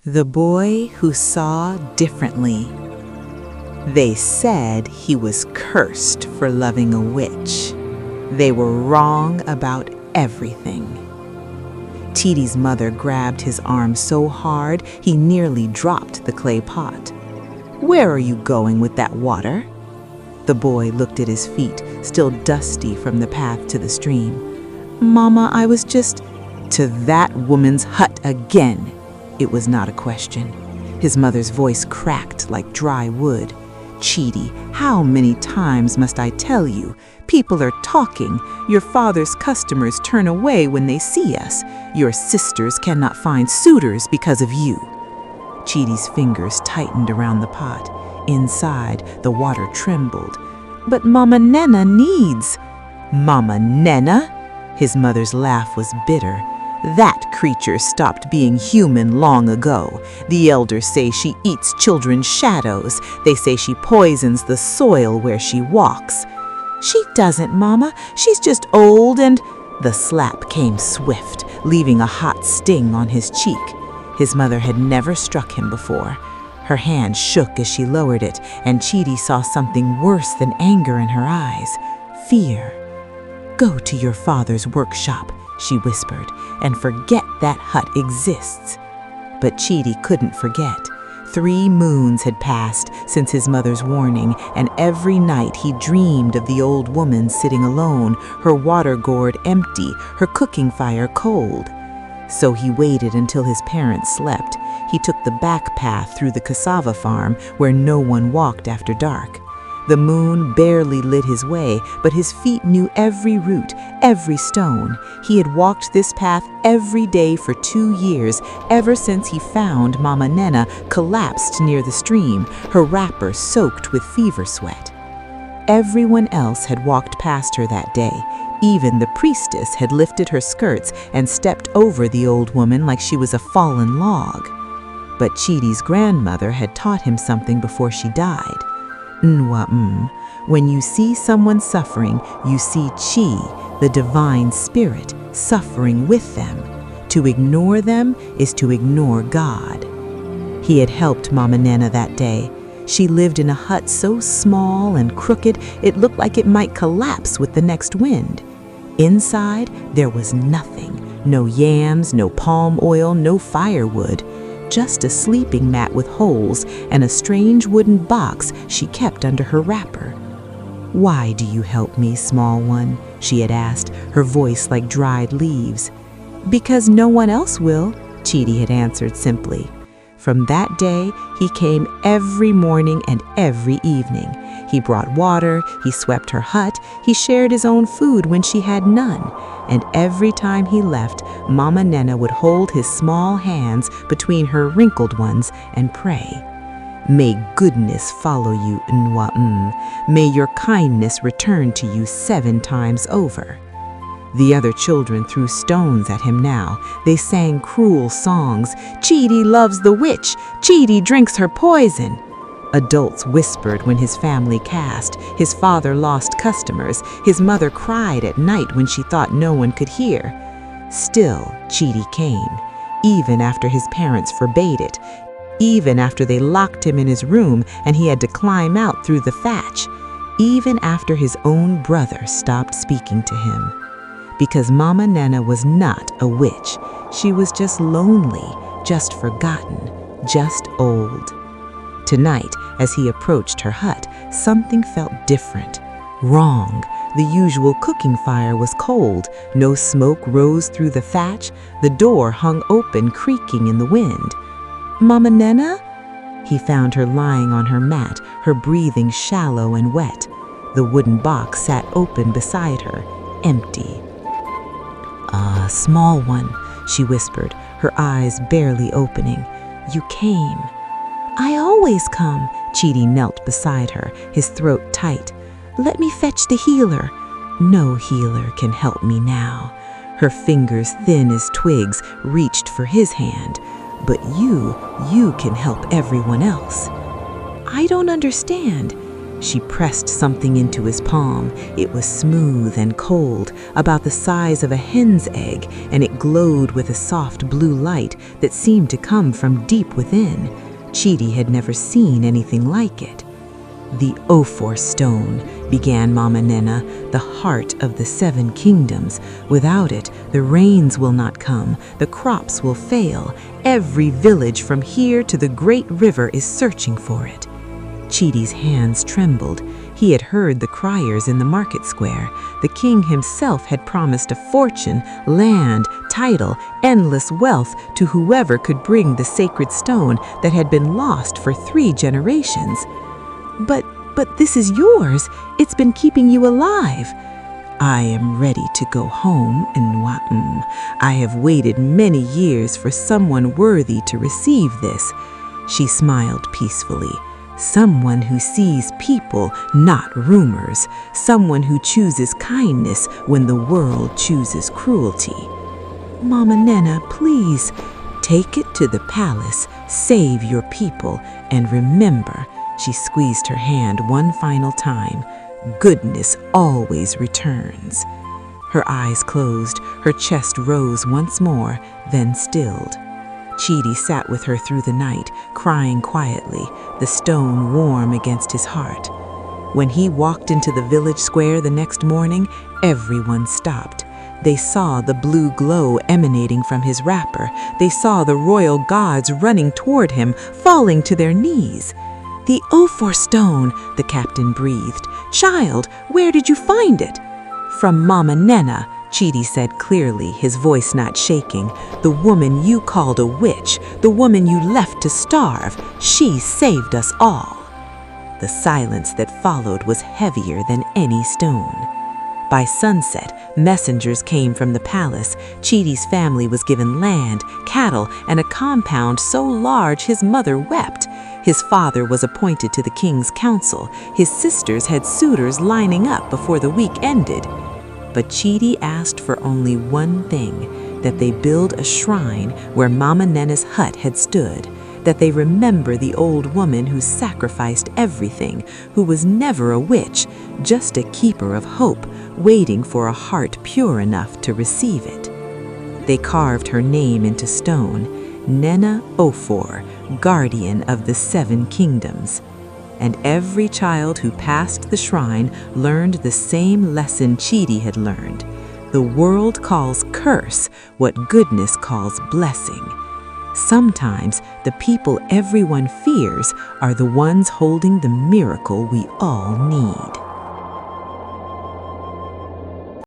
The boy who saw differently. They said he was cursed for loving a witch. They were wrong about everything. Chidi's mother grabbed his arm so hard he nearly dropped the clay pot. "Where are you going with that water?" The boy looked at his feet, still dusty from the path to the stream. "Mama, I was just—" "To that woman's hut again." It was not a question. His mother's voice cracked like dry wood. "Chidi, how many times must I tell you? People are talking. Your father's customers turn away when they see us. Your sisters cannot find suitors because of you." Chidi's fingers tightened around the pot. Inside, the water trembled. "But Mama Nnenna needs—" "Mama Nnenna?" His mother's laugh was bitter. "That creature stopped being human long ago. The elders say she eats children's shadows. They say she poisons the soil where she walks." "She doesn't, Mama. She's just old and—" The slap came swift, leaving a hot sting on his cheek. His mother had never struck him before. Her hand shook as she lowered it, and Chidi saw something worse than anger in her eyes: fear. "Go to your father's workshop," she whispered, "and forget that hut exists." But Chidi couldn't forget. 3 moons had passed since his mother's warning, and every night he dreamed of the old woman sitting alone, her water gourd empty, her cooking fire cold. So he waited until his parents slept. He took the back path through the cassava farm where no one walked after dark. The moon barely lit his way, but his feet knew every root, every stone. He had walked this path every day for 2 years, ever since he found Mama Nnenna collapsed near the stream, her wrapper soaked with fever sweat. Everyone else had walked past her that day. Even the priestess had lifted her skirts and stepped over the old woman like she was a fallen log. But Chidi's grandmother had taught him something before she died. When you see someone suffering, you see Chi, the divine spirit, suffering with them. To ignore them is to ignore God. He had helped Mama Nnenna that day. She lived in a hut so small and crooked it looked like it might collapse with the next wind. Inside, there was nothing. No yams, no palm oil, no firewood. Just a sleeping mat with holes and a strange wooden box she kept under her wrapper. "Why do you help me, small one?" she had asked, her voice like dried leaves. "Because no one else will," Chidi had answered simply. From that day, he came every morning and every evening. He brought water, he swept her hut, he shared his own food when she had none. And every time he left, Mama Nnenna would hold his small hands between her wrinkled ones and pray. "May goodness follow you, Nwa. May your kindness return to you 7 times over." The other children threw stones at him now. They sang cruel songs. "Chidi loves the witch. Chidi drinks her poison." Adults whispered when his family cast. His father lost customers. His mother cried at night when she thought no one could hear. Still, Chidi came, even after his parents forbade it, even after they locked him in his room and he had to climb out through the thatch, even after his own brother stopped speaking to him. Because Mama Nnenna was not a witch. She was just lonely, just forgotten, just old. Tonight, as he approached her hut, something felt different, wrong. The usual cooking fire was cold. No smoke rose through the thatch. The door hung open, creaking in the wind. "Mama Nnenna?" He found her lying on her mat, her breathing shallow and wet. The wooden box sat open beside her, empty. "Ah, small one," she whispered, her eyes barely opening. "You came." "I always come." Chidi knelt beside her, his throat tight. "Let me fetch the healer." "No healer can help me now." Her fingers, thin as twigs, reached for his hand. "But you can help everyone else." "I don't understand." She pressed something into his palm. It was smooth and cold, about the size of a hen's egg, and it glowed with a soft blue light that seemed to come from deep within. Chidi had never seen anything like it. "The Ophir stone," began Mama Nnenna, "the heart of the 7 kingdoms. Without it, the rains will not come, the crops will fail. Every village from here to the great river is searching for it." Chidi's hands trembled. He had heard the criers in the market square. The king himself had promised a fortune, land, title, endless wealth to whoever could bring the sacred stone that had been lost for 3 generations. But this is yours. It's been keeping you alive." "I am ready to go home, Nwa'm. I have waited many years for someone worthy to receive this." She smiled peacefully. "Someone who sees people, not rumors. Someone who chooses kindness when the world chooses cruelty." "Mama Nnenna, please, take it to the palace, save your people, and remember," she squeezed her hand one final time, "goodness always returns." Her eyes closed, her chest rose once more, then stilled. Chidi sat with her through the night, crying quietly, the stone warm against his heart. When he walked into the village square the next morning, everyone stopped. They saw the blue glow emanating from his wrapper. They saw the royal gods running toward him, falling to their knees. "The Ophir stone," the captain breathed. "Child, where did you find it?" "From Mama Nnenna," Chidi said clearly, his voice not shaking. "The woman you called a witch, the woman you left to starve, she saved us all." The silence that followed was heavier than any stone. By sunset, messengers came from the palace. Chidi's family was given land, cattle, and a compound so large his mother wept. His father was appointed to the king's council. His sisters had suitors lining up before the week ended. But Chidi asked for only one thing, that they build a shrine where Mama Nnenna's hut had stood, that they remember the old woman who sacrificed everything, who was never a witch, just a keeper of hope, waiting for a heart pure enough to receive it. They carved her name into stone, Nnenna Ophir, guardian of the 7 kingdoms. And every child who passed the shrine learned the same lesson Chidi had learned. The world calls curse what goodness calls blessing. Sometimes the people everyone fears are the ones holding the miracle we all need.